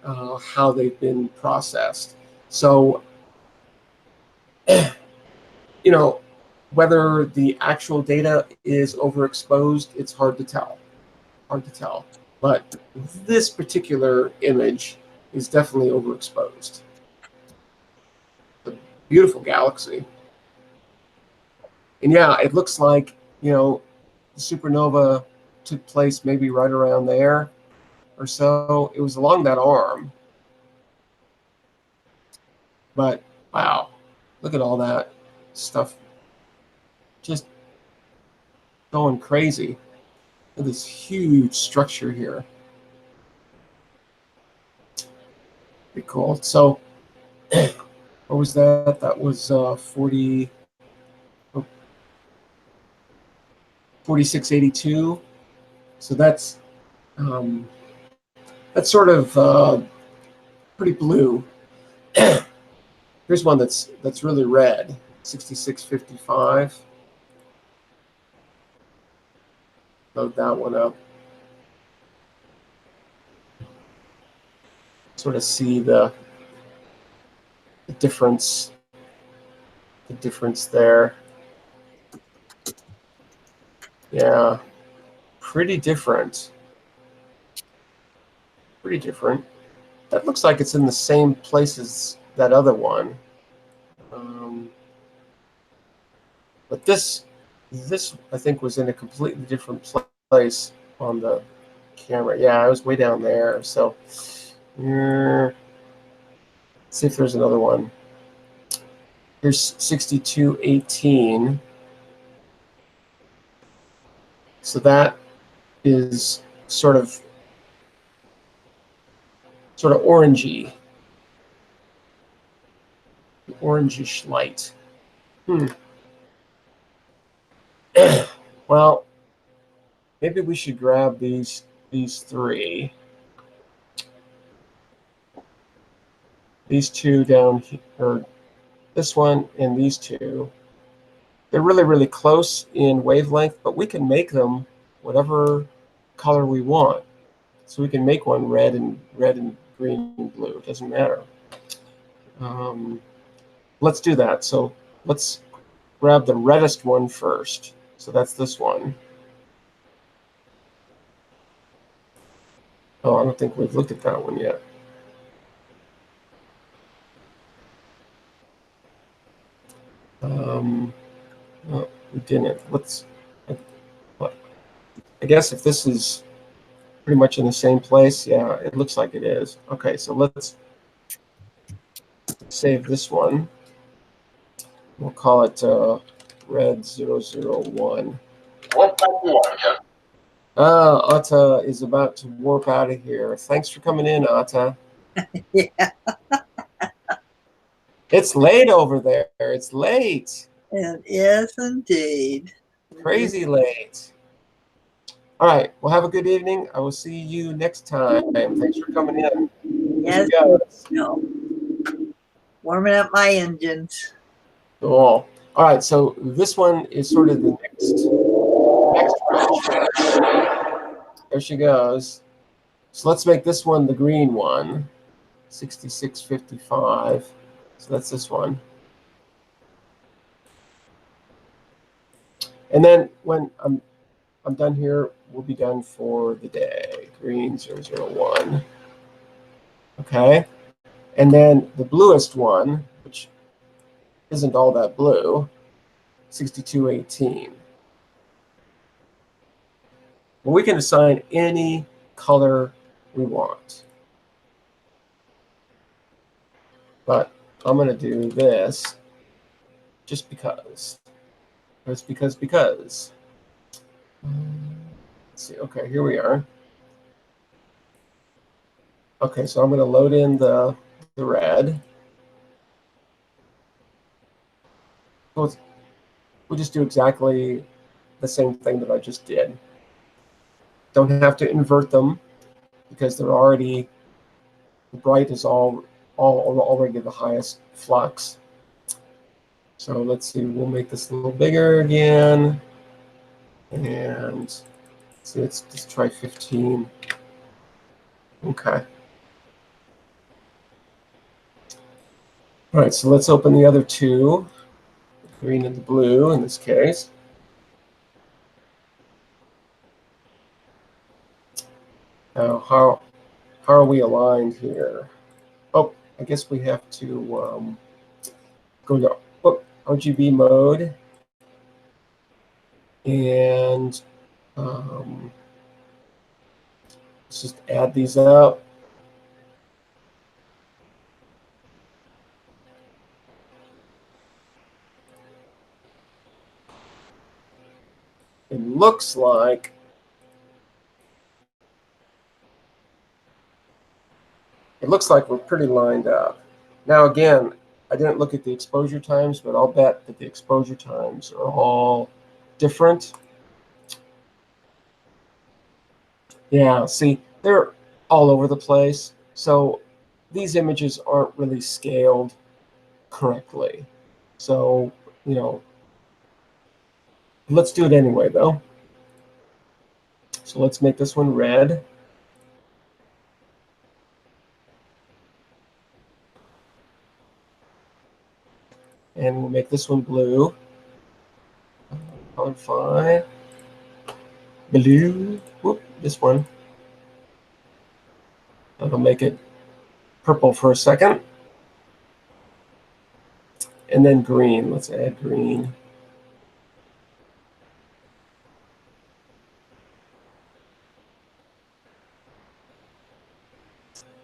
how they've been processed. So whether the actual data is overexposed, it's hard to tell. But this particular image is definitely overexposed. A beautiful galaxy. And yeah, it looks like, the supernova took place maybe right around there or so. It was along that arm. But wow, look at all that stuff just going crazy. Look at this huge structure here. Pretty cool. So what was that? That was 4682. So that's sort of pretty blue. Here's one that's really red, 6655. Load that one up. Sort of see the difference. The difference there. Yeah, pretty different. Pretty different. That looks like it's in the same place as that other one. But this I think was in a completely different place on the camera. Yeah, I was way down there. So let's see if there's another one. Here's 6218. So that is sort of orangey. Orangish light. Well, maybe we should grab these three. These two down here, or this one and these two. They're really, really close in wavelength, but we can make them whatever color we want. So we can make one red and green and blue. It doesn't matter. Let's do that. So let's grab the reddest one first. So that's this one. Oh, I don't think we've looked at that one yet. No, we didn't. I guess if this is pretty much in the same place, yeah, it looks like it is. Okay, so let's save this one. We'll call it red 001. Atta is about to warp out of here. Thanks for coming in, Atta. Yeah. It's late over there. It's late. It is indeed. Crazy late. All right. Well, have a good evening. I will see you next time. Thanks for coming in. Yes. No. Warming up my engines. Cool. All right. So this one is sort of the next round. There she goes. So let's make this one the green one. 6655. So that's this one. And then when I'm done here, we'll be done for the day. Green 001. Okay. And then the bluest one, which isn't all that blue, 6218. Well, we can assign any color we want. But I'm going to do this just because. That's because. Let's see. Okay, here we are. Okay, so I'm going to load in the red. We'll just do exactly the same thing that I just did. Don't have to invert them because they're already, the bright is already the highest flux. So let's see, we'll make this a little bigger again. And see, let's just try 15. Okay. All right, so let's open the other two, the green and the blue in this case. Now, how are we aligned here? Oh, I guess we have to go to RGB mode, and let's just add these up. It looks like we're pretty lined up. Now, again, I didn't look at the exposure times, but I'll bet that the exposure times are all different. Yeah, see, they're all over the place. So these images aren't really scaled correctly. So, you know, let's do it anyway, though. So let's make this one red. And we'll make this one blue. Color 5. Blue. Whoop, this one. That'll make it purple for a second. And then green. Let's add green.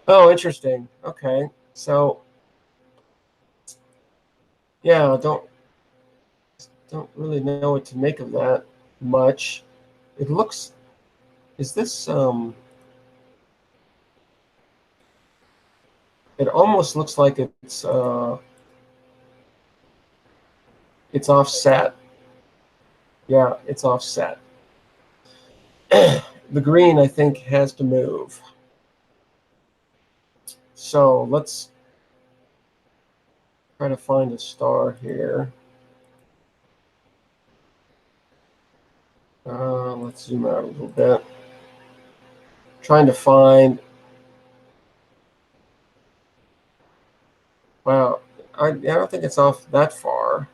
Oh, interesting. Okay. So, yeah, don't really know what to make of that much. It looks, is this it almost looks like it's offset. Yeah, it's offset. The green, I think, has to move. So let's try to find a star here. Let's zoom out a little bit. Trying to find. Wow, I don't think it's off that far.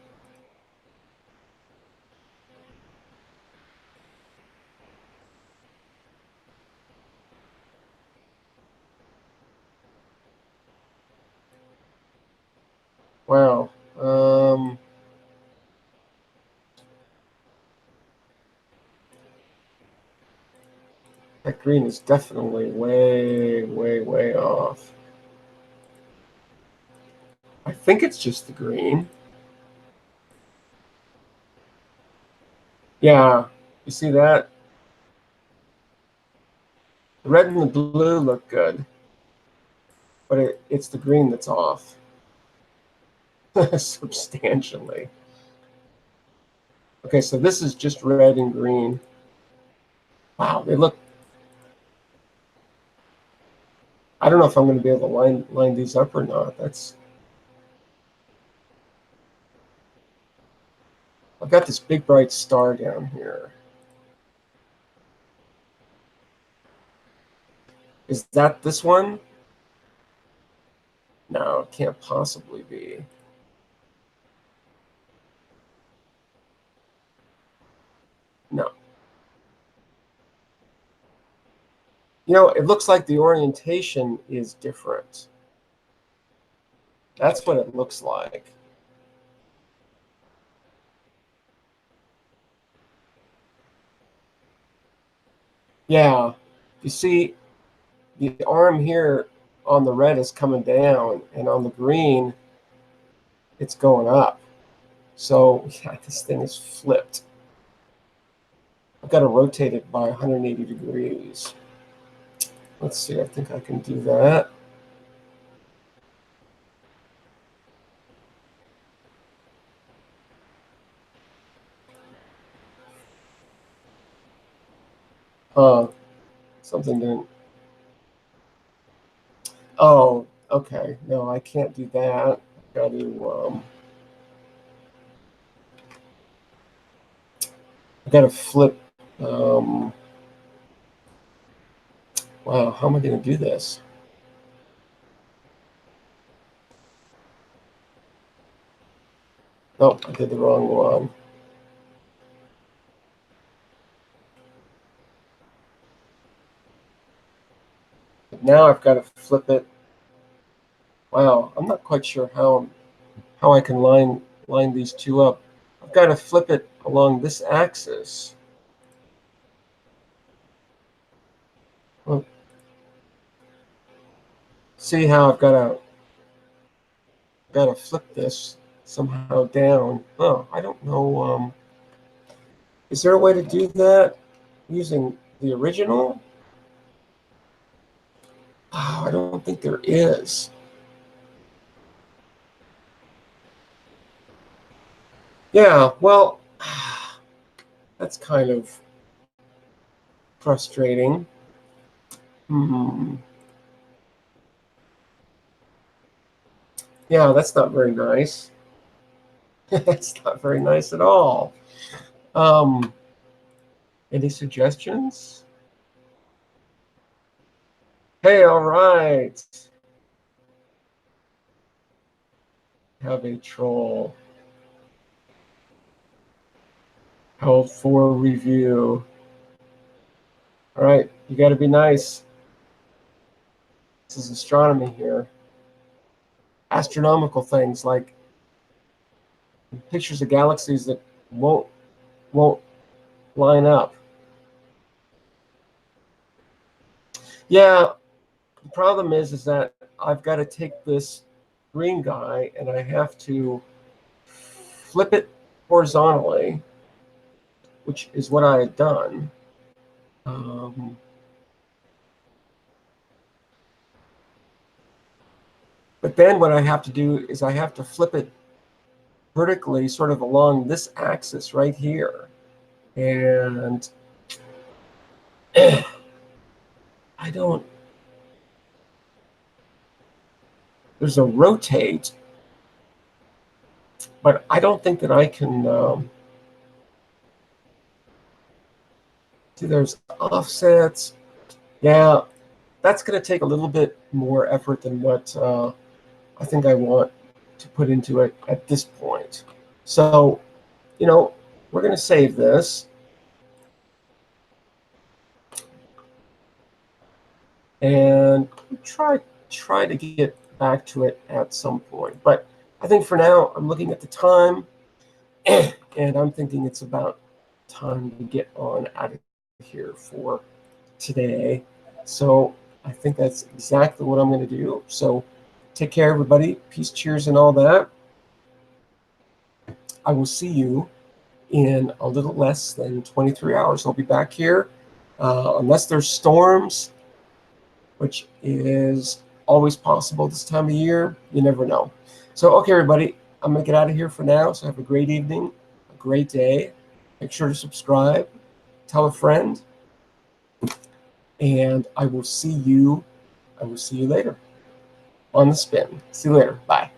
Wow. That green is definitely way, way, way off. I think it's just the green. Yeah, you see that? The red and the blue look good, but it's the green that's off substantially. Okay, so this is just red and green. Wow, they look. I don't know if I'm going to be able to line these up or not. I've got this big bright star down here. Is that this one? No, it can't possibly be. No. You know, it looks like the orientation is different. That's what it looks like. Yeah. You see, the arm here on the red is coming down, and on the green, it's going up. So, yeah, this thing is flipped. I've got to rotate it by 180 degrees. Let's see, I think I can do that. Something didn't. Oh, okay. No, I can't do that. I've got to flip. Wow, how am I going to do this? Oh, I did the wrong one. Now I've got to flip it. Wow, I'm not quite sure how I can line these two up. I've got to flip it along this axis. Well, see how I've got to flip this somehow down. Oh, I don't know. Is there a way to do that using the original? Oh, I don't think there is. Yeah, well, that's kind of frustrating. Hmm. Yeah, that's not very nice. That's not very nice at all. Any suggestions? Hey, all right. Have a troll. Held for review. All right, you got to be nice. This is astronomy here. Astronomical things like pictures of galaxies that won't line up. Yeah, the problem is that I've got to take this green guy and I have to flip it horizontally, which is what I had done. But then what I have to do is I have to flip it vertically sort of along this axis right here. And I don't, there's a rotate, but I don't think that I can, see there's offsets. Yeah, that's going to take a little bit more effort than what I think I want to put into it at this point. So, you know, we're going to save this. And try to get back to it at some point. But I think for now, I'm looking at the time, and I'm thinking it's about time to get on out of here for today. So I think that's exactly what I'm going to do. So take care, everybody. Peace, cheers, and all that. I will see you in a little less than 23 hours. I'll be back here unless there's storms, which is always possible this time of year. You never know. So, okay, everybody, I'm going to get out of here for now. So have a great evening, a great day. Make sure to subscribe, tell a friend, and I will see you later on the spin. See you later. Bye.